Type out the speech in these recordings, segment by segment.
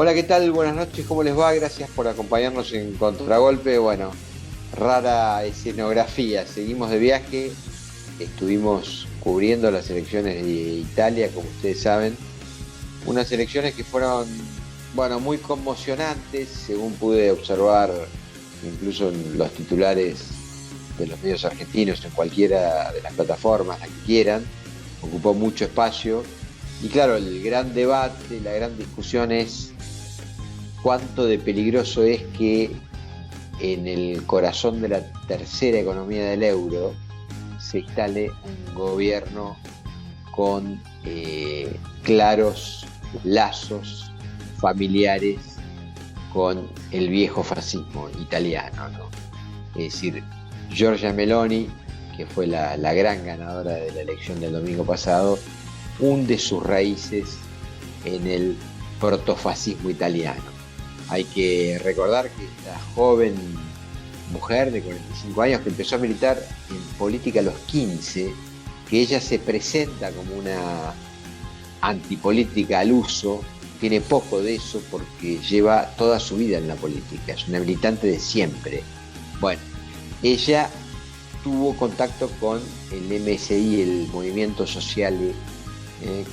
Hola, ¿qué tal? Buenas noches, ¿cómo les va? Gracias por acompañarnos en Contragolpe. Bueno, rara escenografía. Seguimos de viaje, estuvimos cubriendo las elecciones de Italia, como ustedes saben. Unas elecciones que fueron, bueno, muy conmocionantes, según pude observar incluso en los titulares de los medios argentinos, en cualquiera de las plataformas, la que quieran. Ocupó mucho espacio. Y claro, el gran debate, la gran discusión es cuánto de peligroso es que en el corazón de la tercera economía del euro se instale un gobierno con claros lazos familiares con el viejo fascismo italiano, ¿no? Es decir, Giorgia Meloni, que fue la gran ganadora de la elección del domingo pasado, hunde sus raíces en el protofascismo italiano. Hay que recordar que esta joven mujer de 45 años que empezó a militar en política a los 15, que ella se presenta como una antipolítica al uso, tiene poco de eso porque lleva toda su vida en la política, es una militante de siempre. Bueno, ella tuvo contacto con el MSI, el Movimiento Social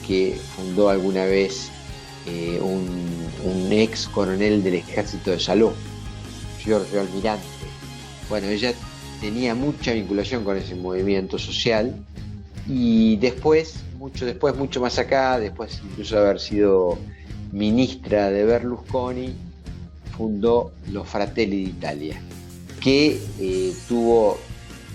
que fundó alguna vez un ex coronel del Ejército de Saló, Giorgio Almirante. Bueno, ella tenía mucha vinculación con ese movimiento social y después, mucho más acá, después incluso de haber sido ministra de Berlusconi, fundó los Fratelli d'Italia, que tuvo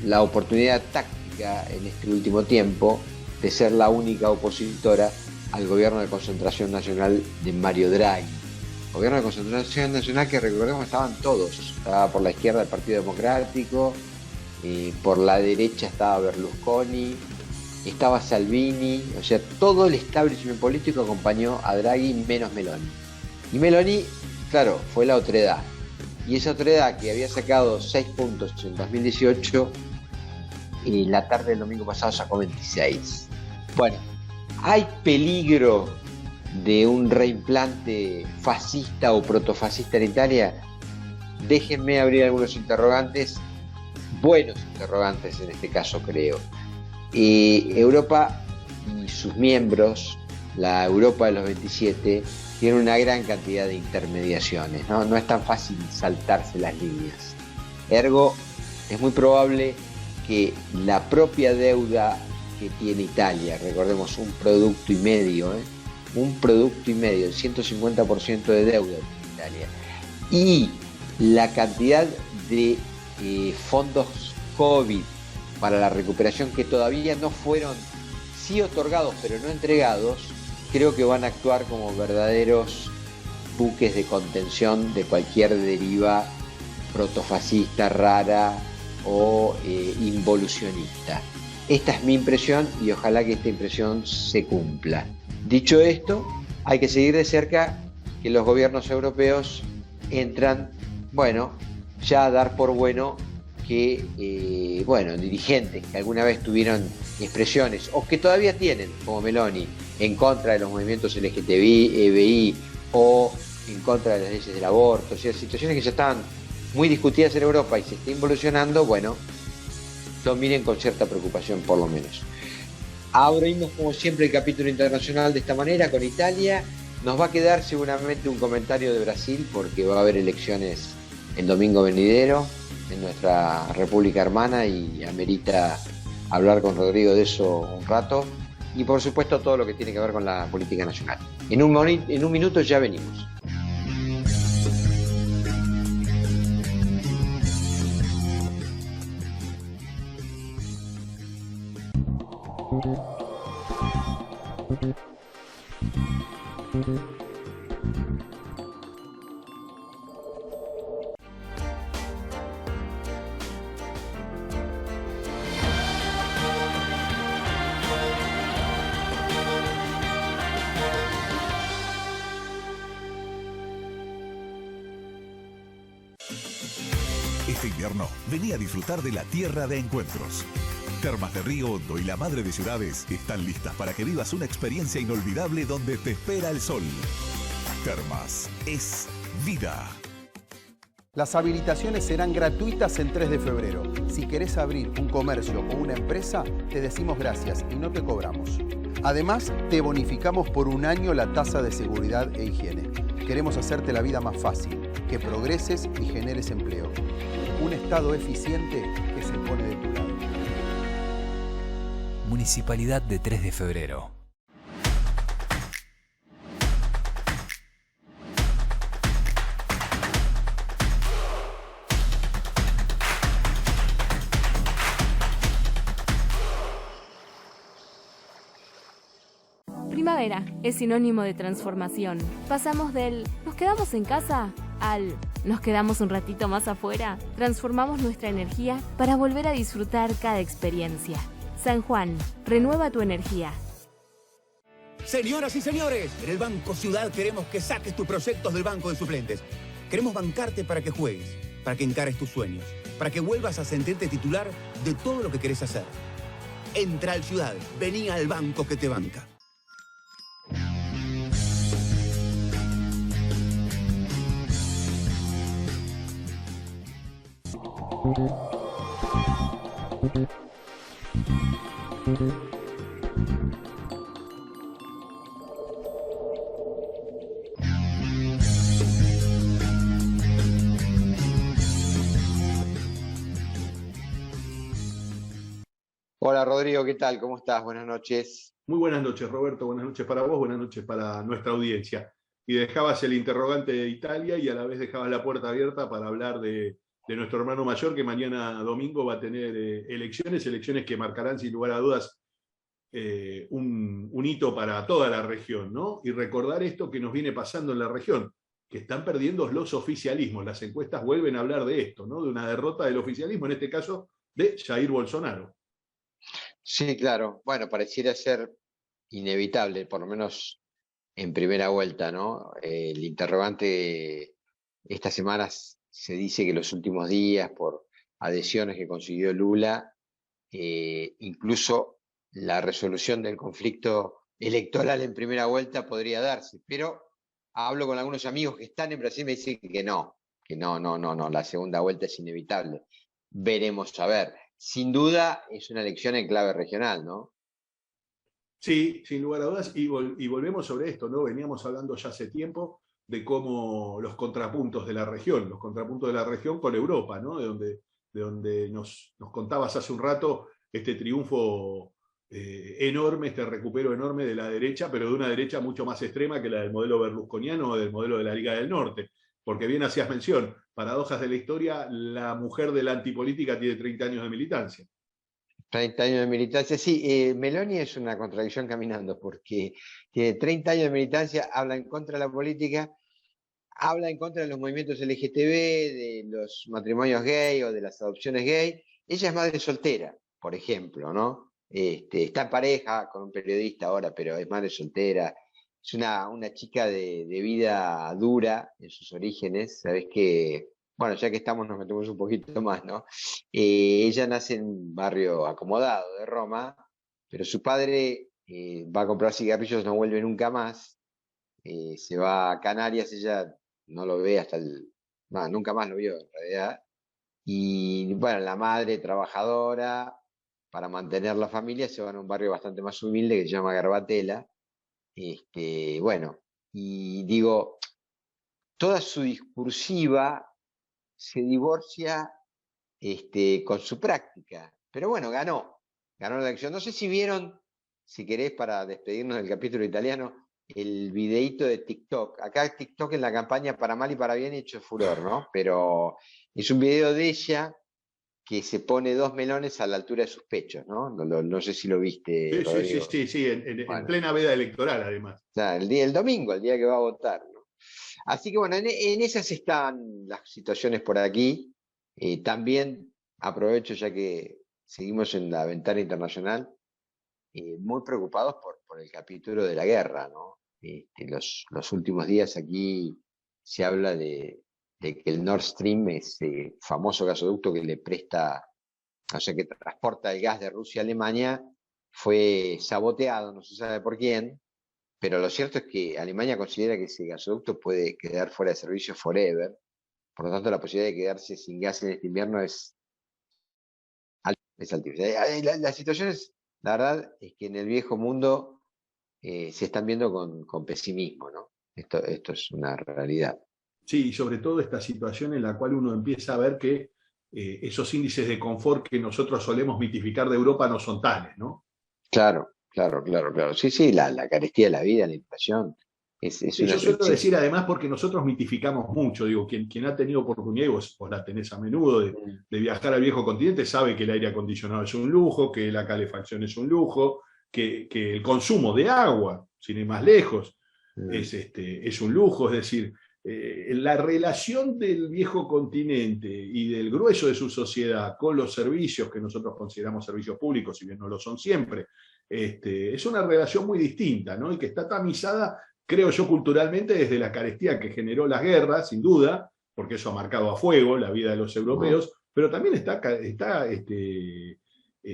la oportunidad táctica en este último tiempo de ser la única opositora al gobierno de concentración nacional de Mario Draghi. Gobierno de concentración nacional que recordemos estaban todos, estaba por la izquierda el Partido Democrático, por la derecha estaba Berlusconi, estaba Salvini, o sea, todo el establishment político acompañó a Draghi menos Meloni. Y Meloni, claro, fue la otredad. Y esa otredad que había sacado 6 puntos en 2018, la tarde del domingo pasado sacó 26. Bueno, ¿hay peligro de un reimplante fascista o protofascista en Italia? Déjenme abrir algunos interrogantes, buenos interrogantes en este caso creo. Europa y sus miembros, la Europa de los 27, tiene una gran cantidad de intermediaciones, ¿no? No es tan fácil saltarse las líneas. Ergo, es muy probable que la propia deuda que tiene Italia, recordemos el 150% de deuda en Italia, y la cantidad de fondos COVID para la recuperación que todavía no fueron, sí otorgados pero no entregados, creo que van a actuar como verdaderos buques de contención de cualquier deriva protofascista, rara o involucionista. Esta es mi impresión y ojalá que esta impresión se cumpla. Dicho esto, hay que seguir de cerca que los gobiernos europeos entran, bueno, ya a dar por bueno que, dirigentes que alguna vez tuvieron expresiones o que todavía tienen, como Meloni, en contra de los movimientos LGTBI o en contra de las leyes del aborto, o sea, situaciones que ya estaban muy discutidas en Europa y se está involucionando, bueno, lo miren con cierta preocupación por lo menos. Abrimos como siempre el capítulo internacional de esta manera con Italia. Nos va a quedar seguramente un comentario de Brasil porque va a haber elecciones el domingo venidero en nuestra república hermana y amerita hablar con Rodrigo de eso un rato. Y por supuesto todo lo que tiene que ver con la política nacional. En un minuto ya venimos. Este invierno, vení a disfrutar de la tierra de encuentros. Termas de Río Hondo y la Madre de Ciudades están listas para que vivas una experiencia inolvidable donde te espera el sol. Termas es vida. Las habilitaciones serán gratuitas el 3 de febrero. Si querés abrir un comercio o una empresa, te decimos gracias y no te cobramos. Además, te bonificamos por un año la tasa de seguridad e higiene. Queremos hacerte la vida más fácil, que progreses y generes empleo. Un Estado eficiente que se pone de tu lado. Municipalidad de 3 de febrero. Primavera es sinónimo de transformación. Pasamos del "nos quedamos en casa" al "nos quedamos un ratito más afuera". Transformamos nuestra energía para volver a disfrutar cada experiencia. San Juan, renueva tu energía. Señoras y señores, en el Banco Ciudad queremos que saques tus proyectos del banco de suplentes. Queremos bancarte para que juegues, para que encares tus sueños, para que vuelvas a sentirte titular de todo lo que querés hacer. Entra al Ciudad, vení al banco que te banca. Hola Rodrigo, ¿qué tal? ¿Cómo estás? Buenas noches. Muy buenas noches, Roberto. Buenas noches para vos, buenas noches para nuestra audiencia. Y dejabas el interrogante de Italia y a la vez dejabas la puerta abierta para hablar de nuestro hermano mayor, que mañana domingo va a tener elecciones que marcarán sin lugar a dudas un hito para toda la región, ¿no? Y recordar esto que nos viene pasando en la región, que están perdiendo los oficialismos. Las encuestas vuelven a hablar de esto, ¿no? De una derrota del oficialismo, en este caso de Jair Bolsonaro. Sí, claro. Bueno, pareciera ser inevitable, por lo menos en primera vuelta, ¿no? El interrogante estas semanas se dice que los últimos días, por adhesiones que consiguió Lula, incluso la resolución del conflicto electoral en primera vuelta podría darse. Pero hablo con algunos amigos que están en Brasil y me dicen que no, la segunda vuelta es inevitable. Veremos a ver. Sin duda es una elección en clave regional, ¿no? Sí, sin lugar a dudas, y volvemos sobre esto, ¿no? Veníamos hablando ya hace tiempo de cómo los contrapuntos de la región con Europa, ¿no? De donde nos contabas hace un rato este triunfo enorme, este recupero enorme de la derecha, pero de una derecha mucho más extrema que la del modelo berlusconiano o del modelo de la Liga del Norte. Porque bien hacías mención, paradojas de la historia, la mujer de la antipolítica tiene 30 años de militancia. 30 años de militancia, sí. Meloni es una contradicción caminando, porque tiene 30 años de militancia, habla en contra de la política, habla en contra de los movimientos LGTB, de los matrimonios gay o de las adopciones gay. Ella es madre soltera, por ejemplo, ¿no? Está en pareja con un periodista ahora, pero es madre soltera. Es una chica de vida dura en sus orígenes. Sabés que, bueno, ya que estamos, nos metemos un poquito más, ¿no? Ella nace en un barrio acomodado de Roma, pero su padre va a comprar cigarrillos, no vuelve nunca más. Se va a Canarias, ella no lo ve nunca más lo vio en realidad. Y bueno, la madre trabajadora, para mantener la familia, se va a un barrio bastante más humilde que se llama Garbatella. Bueno, y digo, toda su discursiva se divorcia con su práctica. Pero bueno, ganó la elección. No sé si vieron, si querés, para despedirnos del capítulo italiano, el videíto de TikTok. Acá TikTok en la campaña para mal y para bien ha hecho furor, ¿no? Pero es un video de ella que se pone 2 melones a la altura de sus pechos, ¿no? No sé si lo viste, Rodrigo. Sí, en Bueno, plena veda electoral, además. o sea, el domingo, el día que va a votar, ¿no? Así que bueno, en esas están las situaciones por aquí. También aprovecho, ya que seguimos en la ventana internacional, muy preocupados por el capítulo de la guerra, ¿no? Los últimos días aquí se habla de que el Nord Stream, ese famoso gasoducto que le presta, o sea, que transporta el gas de Rusia a Alemania, fue saboteado, no se sabe por quién, pero lo cierto es que Alemania considera que ese gasoducto puede quedar fuera de servicio forever, por lo tanto la posibilidad de quedarse sin gas en este invierno es altísima. La situación es, la verdad, es que en el viejo mundo se están viendo con pesimismo, ¿no? Esto es una realidad. Sí, y sobre todo esta situación en la cual uno empieza a ver que esos índices de confort que nosotros solemos mitificar de Europa no son tales, ¿no? Claro. Sí, la carestía de la vida, la inflación. Sí, yo suelo decir además porque nosotros mitificamos mucho, digo, quien ha tenido oportunidad, y vos la tenés a menudo, de viajar al viejo continente, sabe que el aire acondicionado es un lujo, que la calefacción es un lujo, que el consumo de agua, sin ir más lejos, es un lujo, es decir, la relación del viejo continente y del grueso de su sociedad con los servicios que nosotros consideramos servicios públicos, si bien no lo son siempre, es una relación muy distinta, ¿no? Y que está tamizada, creo yo, culturalmente desde la carestía que generó las guerras, sin duda, porque eso ha marcado a fuego la vida de los europeos, pero también está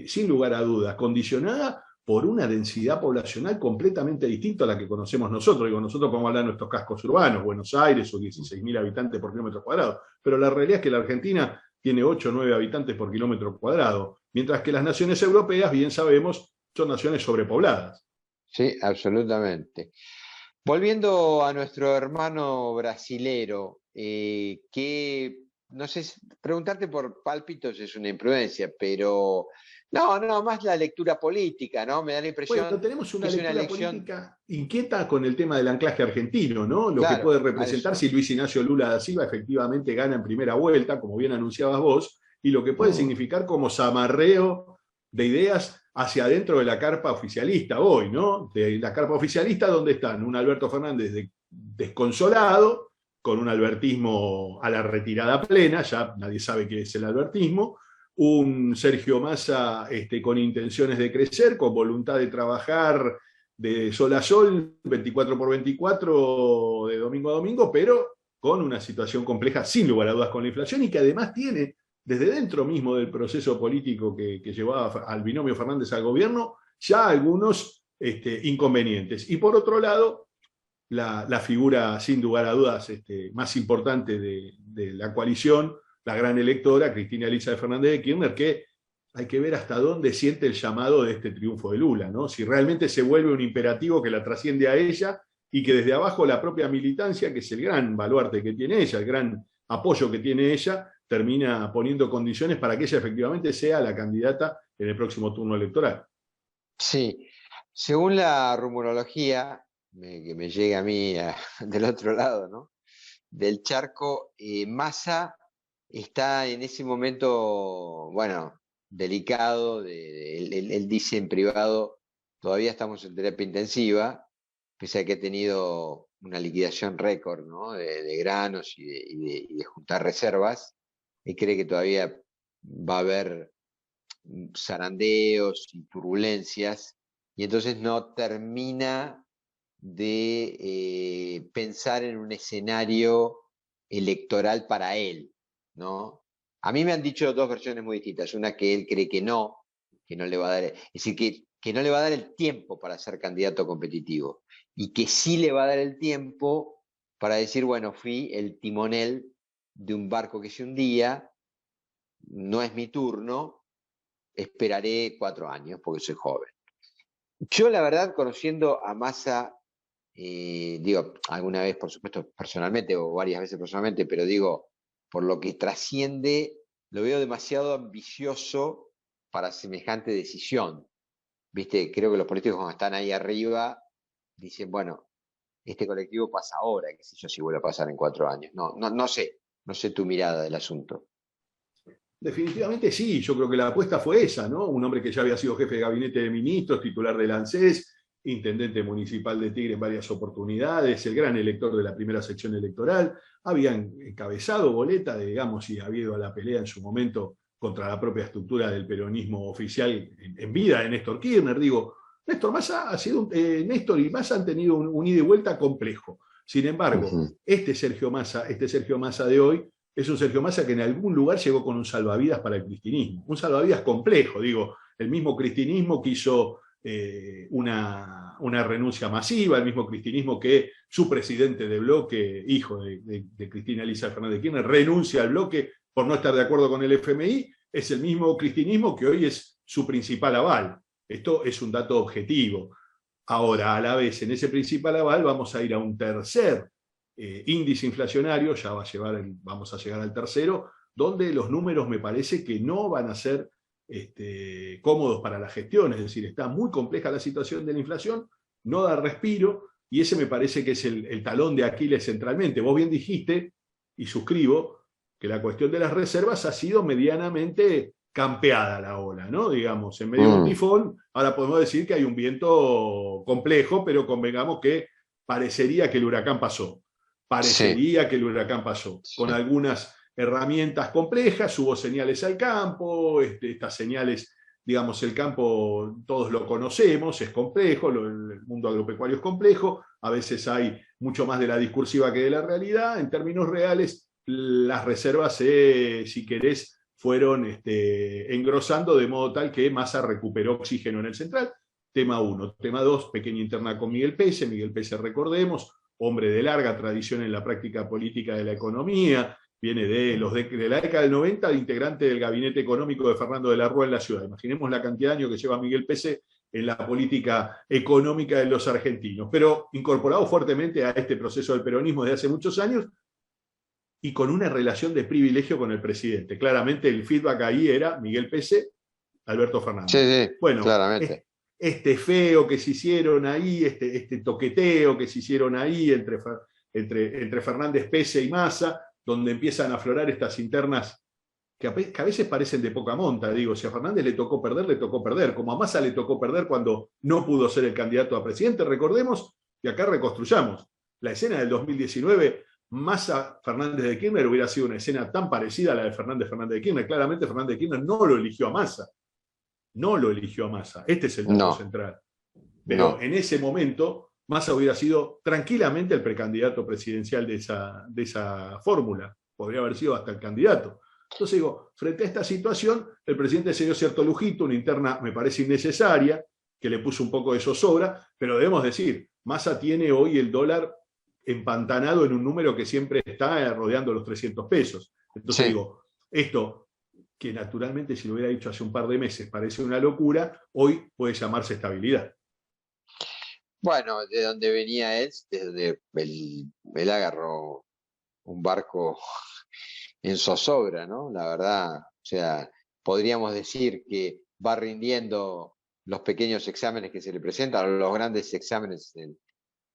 sin lugar a dudas, condicionada por una densidad poblacional completamente distinta a la que conocemos nosotros. Digo, nosotros podemos hablar de nuestros cascos urbanos, Buenos Aires, o 16.000 habitantes por kilómetro cuadrado, pero la realidad es que la Argentina tiene 8 o 9 habitantes por kilómetro cuadrado, mientras que las naciones europeas, bien sabemos, son naciones sobrepobladas. Sí, absolutamente. Volviendo a nuestro hermano brasilero, que, no sé, preguntarte por pálpitos es una imprudencia, pero no, más la lectura política, ¿no? Me da la impresión bueno, tenemos una que es lectura una elección política inquieta con el tema del anclaje argentino, ¿no? Lo claro, que puede representar si Luis Ignacio Lula da Silva efectivamente gana en primera vuelta, como bien anunciabas vos, y lo que puede significar como zamarreo de ideas hacia adentro de la carpa oficialista hoy, ¿no? De la carpa oficialista donde están un Alberto Fernández desconsolado, con un albertismo a la retirada plena, ya nadie sabe qué es el albertismo, un Sergio Massa con intenciones de crecer, con voluntad de trabajar de sol a sol, 24/24, de domingo a domingo, pero con una situación compleja, sin lugar a dudas, con la inflación, y que además tiene, desde dentro mismo del proceso político que llevaba al binomio Fernández al gobierno, ya algunos inconvenientes. Y por otro lado, la figura, sin lugar a dudas, más importante de la coalición, la gran electora, Cristina Elizabeth Fernández de Kirchner, que hay que ver hasta dónde siente el llamado de este triunfo de Lula, ¿no? Si realmente se vuelve un imperativo que la trasciende a ella y que desde abajo la propia militancia, que es el gran baluarte que tiene ella, el gran apoyo que tiene ella, termina poniendo condiciones para que ella efectivamente sea la candidata en el próximo turno electoral. Sí, según la rumorología que me llega a mí del otro lado, ¿no? Del charco, Massa está en ese momento, bueno, delicado, él dice en privado, todavía estamos en terapia intensiva, pese a que ha tenido una liquidación récord, ¿no? de granos y de juntar reservas, y cree que todavía va a haber zarandeos y turbulencias, y entonces no termina de pensar en un escenario electoral para él, ¿no? A mí me han dicho dos versiones muy distintas. Una que él cree que no le va a dar, es decir, que no le va a dar el tiempo para ser candidato competitivo, y que sí le va a dar el tiempo para decir, bueno, fui el timonel de un barco que se hundía, no es mi turno, esperaré 4 años porque soy joven. Yo, la verdad, conociendo a Massa, digo, alguna vez, por supuesto, personalmente, o varias veces personalmente, pero digo, por lo que trasciende, lo veo demasiado ambicioso para semejante decisión. ¿Viste? Creo que los políticos, cuando están ahí arriba, dicen, bueno, este colectivo pasa ahora, qué sé yo, si vuelve a pasar en 4 años. No sé tu mirada del asunto. Definitivamente sí, yo creo que la apuesta fue esa, ¿no? Un hombre que ya había sido jefe de gabinete de ministros, titular del ANSES, intendente municipal de Tigre en varias oportunidades, el gran elector de la primera sección electoral, habían encabezado boleta, digamos, y había ido a la pelea en su momento contra la propia estructura del peronismo oficial en vida de Néstor Kirchner. Digo, Néstor y Massa han tenido un ida y vuelta complejo. Sin embargo, este Sergio Massa de hoy es un Sergio Massa que en algún lugar llegó con un salvavidas para el cristinismo. Un salvavidas complejo, digo, el mismo cristinismo quiso una renuncia masiva, el mismo cristinismo que su presidente de bloque, hijo de Cristina Elisa Fernández de Kirchner, renuncia al bloque por no estar de acuerdo con el FMI, es el mismo cristinismo que hoy es su principal aval. Esto es un dato objetivo. Ahora, a la vez, en ese principal aval vamos a ir a un tercer índice inflacionario, ya vamos a llegar al tercero, donde los números me parece que no van a ser cómodos para la gestión, es decir, está muy compleja la situación de la inflación, no da respiro, y ese me parece que es el talón de Aquiles centralmente. Vos bien dijiste, y suscribo, que la cuestión de las reservas ha sido medianamente campeada la ola, ¿no? Digamos, en medio de un tifón, ahora podemos decir que hay un viento complejo, pero convengamos que parecería que el huracán pasó. Parecería que el huracán pasó, con algunas herramientas complejas, hubo señales al campo, estas señales, digamos, el campo todos lo conocemos, es complejo, el mundo agropecuario es complejo, a veces hay mucho más de la discursiva que de la realidad. En términos reales, las reservas, si querés, fueron engrosando de modo tal que Massa recuperó oxígeno en el central. Tema 1. Tema 2, pequeña interna con Miguel Pese. Miguel Pese, recordemos, hombre de larga tradición en la práctica política de la economía, viene de la década del 90, de integrante del gabinete económico de Fernando de la Rúa en la ciudad. Imaginemos la cantidad de años que lleva Miguel Pese en la política económica de los argentinos, pero incorporado fuertemente a este proceso del peronismo de hace muchos años y con una relación de privilegio con el presidente. Claramente el feedback ahí era Miguel Pese, Alberto Fernández. Sí, bueno, claramente. Este feo que se hicieron ahí, este toqueteo que se hicieron ahí entre Fernández, Pese y Massa, donde empiezan a aflorar estas internas que a veces parecen de poca monta. Digo, si a Fernández le tocó perder, como a Massa le tocó perder cuando no pudo ser el candidato a presidente. Recordemos, y acá reconstruyamos, la escena del 2019, Massa Fernández de Kirchner hubiera sido una escena tan parecida a la de Fernández de Kirchner. Claramente Fernández de Kirchner no lo eligió a Massa. No lo eligió a Massa. Este es el dato central. Pero en ese momento, Massa hubiera sido tranquilamente el precandidato presidencial de esa fórmula. Podría haber sido hasta el candidato. Entonces digo, frente a esta situación, el presidente se dio cierto lujito, una interna me parece innecesaria, que le puso un poco de zozobra, pero debemos decir, Massa tiene hoy el dólar empantanado en un número que siempre está rodeando los 300 pesos. Entonces digo, esto, que naturalmente si lo hubiera dicho hace un par de meses parece una locura, hoy puede llamarse estabilidad. Bueno, de donde venía él, desde él agarró un barco en zozobra, ¿no? La verdad, o sea, podríamos decir que va rindiendo los pequeños exámenes que se le presentan, los grandes exámenes,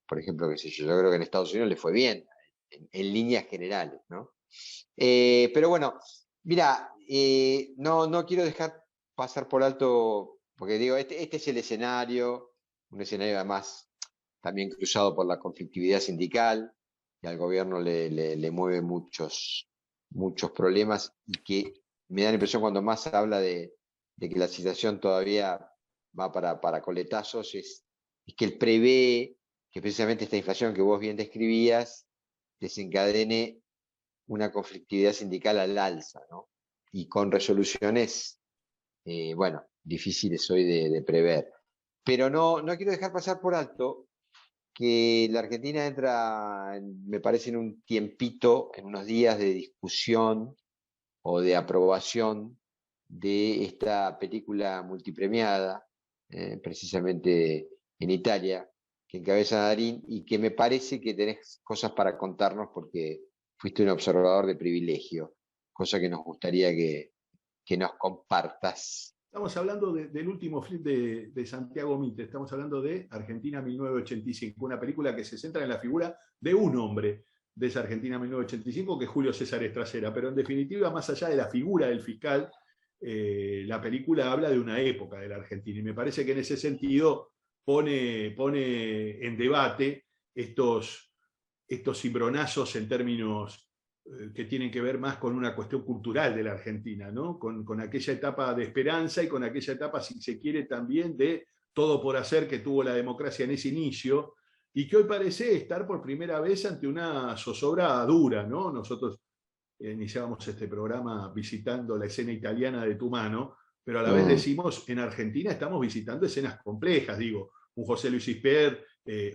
por ejemplo, qué sé yo creo que en Estados Unidos le fue bien, en líneas generales, ¿no? Pero bueno, mira, no quiero dejar pasar por alto, porque digo, este es el escenario, un escenario además también cruzado por la conflictividad sindical, que al gobierno le mueve muchos problemas, y que me da la impresión cuando más se habla de que la situación todavía va para coletazos, es que él prevé que precisamente esta inflación que vos bien describías desencadene una conflictividad sindical al alza, ¿no? Y con resoluciones, bueno, difíciles hoy de prever. Pero no quiero dejar pasar por alto que la Argentina entra, me parece, en un tiempito, en unos días de discusión o de aprobación de esta película multipremiada, precisamente en Italia, que encabeza Darín, y que me parece que tenés cosas para contarnos porque fuiste un observador de privilegio, cosa que nos gustaría que nos compartas. Estamos hablando del último film de Santiago Mitre, estamos hablando de Argentina 1985, una película que se centra en la figura de un hombre de esa Argentina 1985, que es Julio César Estracera, pero en definitiva, más allá de la figura del fiscal, la película habla de una época de la Argentina, y me parece que en ese sentido pone en debate estos cimbronazos en términos que tienen que ver más con una cuestión cultural de la Argentina, ¿no? Con aquella etapa de esperanza y con aquella etapa, si se quiere, también de todo por hacer que tuvo la democracia en ese inicio, y que hoy parece estar por primera vez ante una zozobra dura, ¿no? Nosotros iniciábamos este programa visitando la escena italiana de tu mano, pero a la vez decimos, en Argentina estamos visitando escenas complejas, digo, un José Luis Isper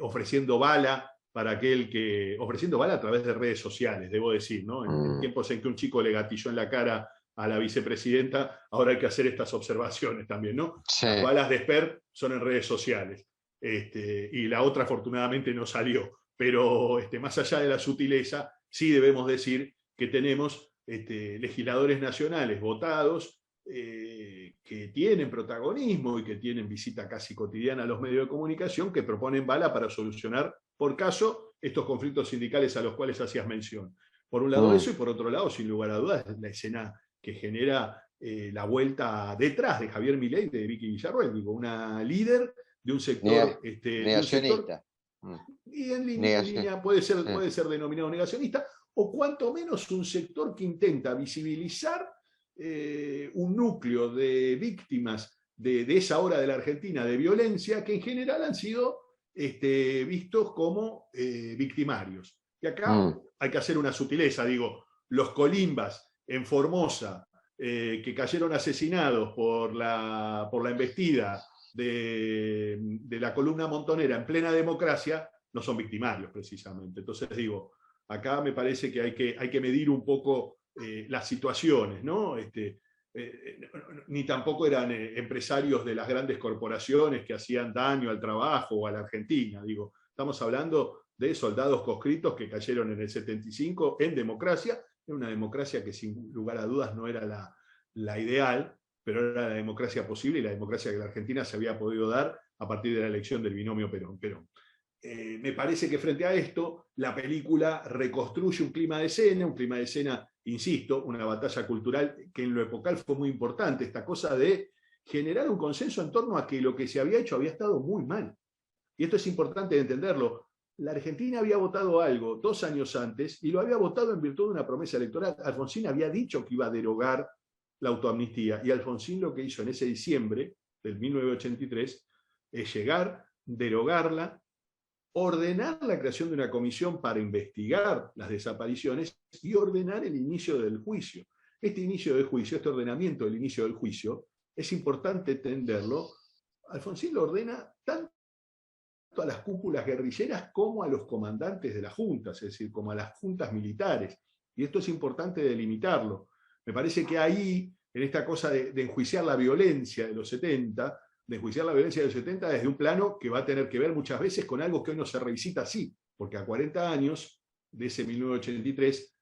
ofreciendo bala para aquel que, ofreciendo bala a través de redes sociales, debo decir, ¿no? En tiempos en que un chico le gatilló en la cara a la vicepresidenta, ahora hay que hacer estas observaciones también, ¿no? Sí. Las balas de Esper son en redes sociales, y la otra afortunadamente no salió, pero más allá de la sutileza, sí debemos decir que tenemos legisladores nacionales votados que tienen protagonismo y que tienen visita casi cotidiana a los medios de comunicación, que proponen bala para solucionar, por caso, estos conflictos sindicales a los cuales hacías mención. Por un lado eso, y por otro lado, sin lugar a dudas, la escena que genera la vuelta detrás de Javier Milei y de Vicky Villarroel, digo, una líder de un sector... negacionista. Y en línea puede ser denominado negacionista, o cuanto menos un sector que intenta visibilizar un núcleo de víctimas de esa hora de la Argentina de violencia, que en general han sido vistos como victimarios. Y acá hay que hacer una sutileza, digo, los colimbas en Formosa, que cayeron asesinados por la embestida de la columna montonera en plena democracia, no son victimarios precisamente. Entonces digo, acá me parece que hay que medir un poco las situaciones, ¿no? Ni tampoco eran empresarios de las grandes corporaciones que hacían daño al trabajo o a la Argentina. Digo, estamos hablando de soldados conscriptos que cayeron en el 75 en democracia, en una democracia que sin lugar a dudas no era la ideal, pero era la democracia posible y la democracia que la Argentina se había podido dar a partir de la elección del binomio Perón-Perón. Me parece que frente a esto, la película reconstruye un clima de escena, insisto, una batalla cultural que en lo epocal fue muy importante, esta cosa de generar un consenso en torno a que lo que se había hecho había estado muy mal. Y esto es importante de entenderlo. La Argentina había votado algo 2 años antes y lo había votado en virtud de una promesa electoral. Alfonsín había dicho que iba a derogar la autoamnistía, y Alfonsín lo que hizo en ese diciembre del 1983 es llegar, derogarla, ordenar la creación de una comisión para investigar las desapariciones y ordenar el inicio del juicio. Este inicio del juicio, este ordenamiento del inicio del juicio, es importante entenderlo. Alfonsín lo ordena tanto a las cúpulas guerrilleras como a los comandantes de las juntas, es decir, como a las juntas militares. Y esto es importante delimitarlo. Me parece que ahí, en esta cosa de enjuiciar la violencia de los 70, desde un plano que va a tener que ver muchas veces con algo que hoy no se revisita así, porque a 40 años de ese 1983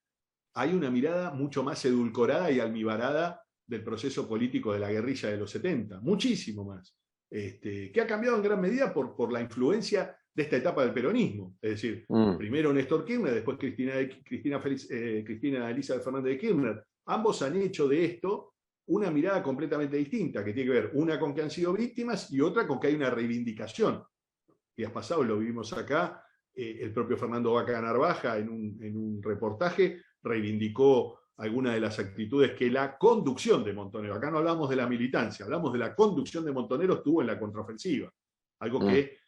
hay una mirada mucho más edulcorada y almibarada del proceso político de la guerrilla de los 70, muchísimo más, que ha cambiado en gran medida por la influencia de esta etapa del peronismo, es decir, primero Néstor Kirchner, después Cristina Elizabeth Fernández de Kirchner. Ambos han hecho de esto una mirada completamente distinta, que tiene que ver una con que han sido víctimas y otra con que hay una reivindicación. Días pasados lo vivimos acá, el propio Fernando Vaca Narvaja en un reportaje reivindicó algunas de las actitudes que la conducción de Montonero, acá no hablamos de la militancia, hablamos de la conducción de Montonero, estuvo en la contraofensiva, algo que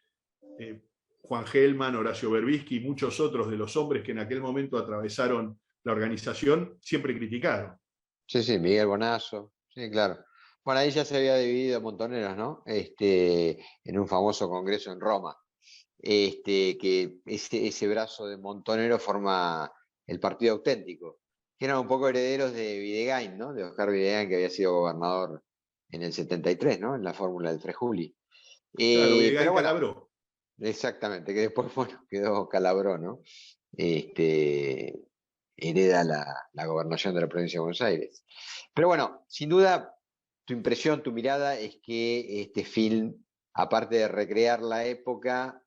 Juan Gelman, Horacio Berbisky y muchos otros de los hombres que en aquel momento atravesaron la organización siempre criticaron. Sí, Miguel Bonazo, sí, claro. Bueno, ahí ya se había dividido Montoneros, ¿no? En un famoso congreso en Roma. Que ese brazo de Montonero forma el Partido Auténtico, que eran un poco herederos de Videgain, ¿no? De Oscar Videgain, que había sido gobernador en el 73, ¿no? En la fórmula del 3 Juli. Claro, Videgain Calabró. Exactamente, que después, bueno, quedó Calabró, ¿no? Hereda la gobernación de la provincia de Buenos Aires. Pero bueno, sin duda, tu impresión, tu mirada es que este film, aparte de recrear la época,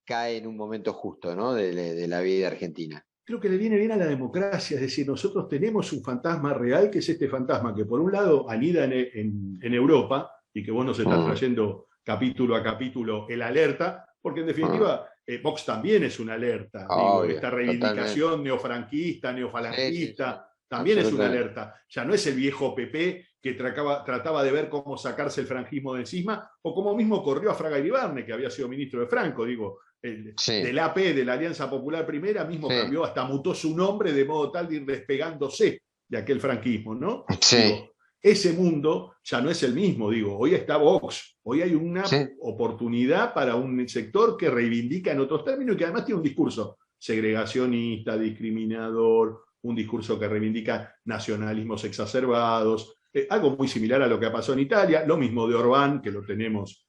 cae en un momento justo, ¿no? de la vida argentina. Creo que le viene bien a la democracia, es decir, nosotros tenemos un fantasma real, que es este fantasma que por un lado anida en Europa, y que vos nos estás trayendo capítulo a capítulo el alerta, porque en definitiva Vox también es una alerta. Digo, esta reivindicación neofranquista, neofalangista, también es una alerta. Ya no es el viejo PP que trataba de ver cómo sacarse el franquismo de encima, o como mismo corrió a Fraga Iribarne, que había sido ministro de Franco, digo, del AP, de la Alianza Popular Primera, mismo cambió, hasta mutó su nombre de modo tal de ir despegándose de aquel franquismo, ¿no? Digo, ese mundo ya no es el mismo, digo, hoy está Vox, hoy hay una Sí. oportunidad para un sector que reivindica en otros términos y que además tiene un discurso segregacionista, discriminador, un discurso que reivindica nacionalismos exacerbados, algo muy similar a lo que ha pasado en Italia, lo mismo de Orbán, que lo tenemos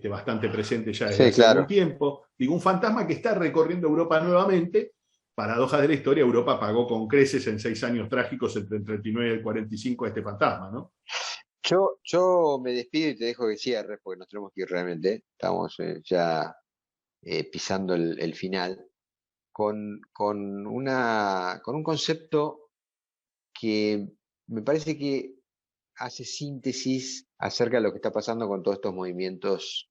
bastante presente ya desde Sí, hace claro. algún tiempo. Digo, un fantasma que está recorriendo Europa nuevamente. Paradojas de la historia, Europa pagó con creces en 6 años trágicos entre el 39 y el 45 a este fantasma, ¿no? Yo me despido y te dejo que cierres, porque nos tenemos que ir realmente. Estamos ya pisando el final, con un concepto que me parece que hace síntesis acerca de lo que está pasando con todos estos movimientos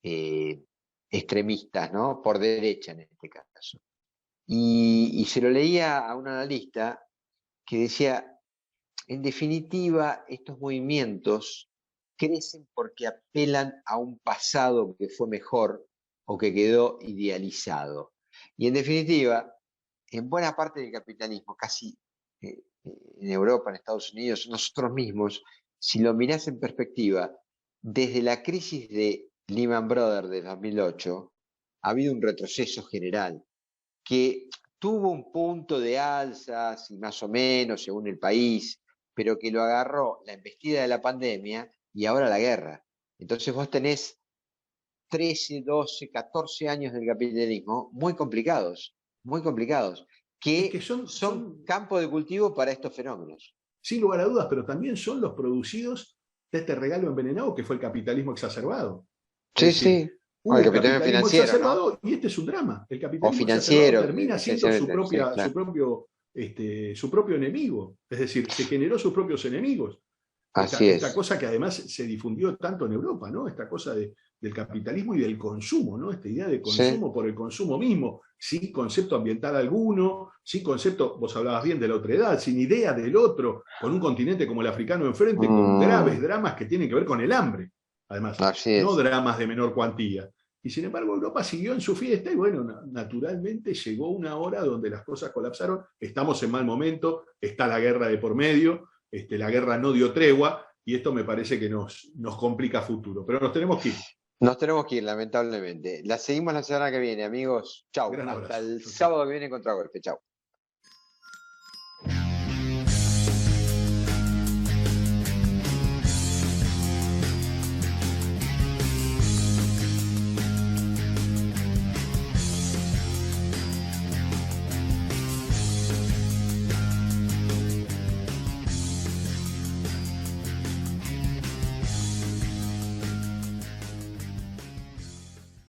eh, extremistas, ¿no? Por derecha en este caso. Y se lo leía a un analista que decía, en definitiva, estos movimientos crecen porque apelan a un pasado que fue mejor o que quedó idealizado. Y en definitiva, en buena parte del capitalismo, casi en Europa, en Estados Unidos, nosotros mismos, si lo mirás en perspectiva, desde la crisis de Lehman Brothers de 2008, ha habido un retroceso general que tuvo un punto de alzas y más o menos según el país, pero que lo agarró la embestida de la pandemia y ahora la guerra. Entonces vos tenés 13, 12, 14 años del capitalismo muy complicados, Es que que son, son campo de cultivo para estos fenómenos. sin lugar a dudas, pero también son los producidos de este regalo envenenado que fue el capitalismo exacerbado. Es Sí, decir, sí. O hubo el un capitalismo capitalismo financiero, ¿no? exacerbado y este es un drama. El O capitalismo exacerbado financiero, termina siendo esencialmente, sí, claro. su propio enemigo. Es decir, se generó sus propios enemigos. Así Esta es. cosa que además se difundió tanto en Europa, ¿no? Esta cosa del capitalismo y del consumo, ¿no? Esta idea de consumo Sí. por el consumo mismo, sin concepto ambiental alguno, sin concepto, vos hablabas bien de la otra edad, sin idea del otro, con un continente como el africano enfrente, con graves dramas que tienen que ver con el hambre, además, Así no es. dramas de menor cuantía. Y sin embargo Europa siguió en su fiesta y bueno, naturalmente llegó una hora donde las cosas colapsaron, estamos en mal momento, está la guerra de por medio, la guerra no dio tregua y esto me parece que nos complica futuro. Pero nos tenemos que ir. Nos tenemos que ir, lamentablemente. La seguimos la semana que viene, amigos. Chau. Gran Hasta abrazo. el Chau, chau. sábado que viene en Contragolpe. Chau.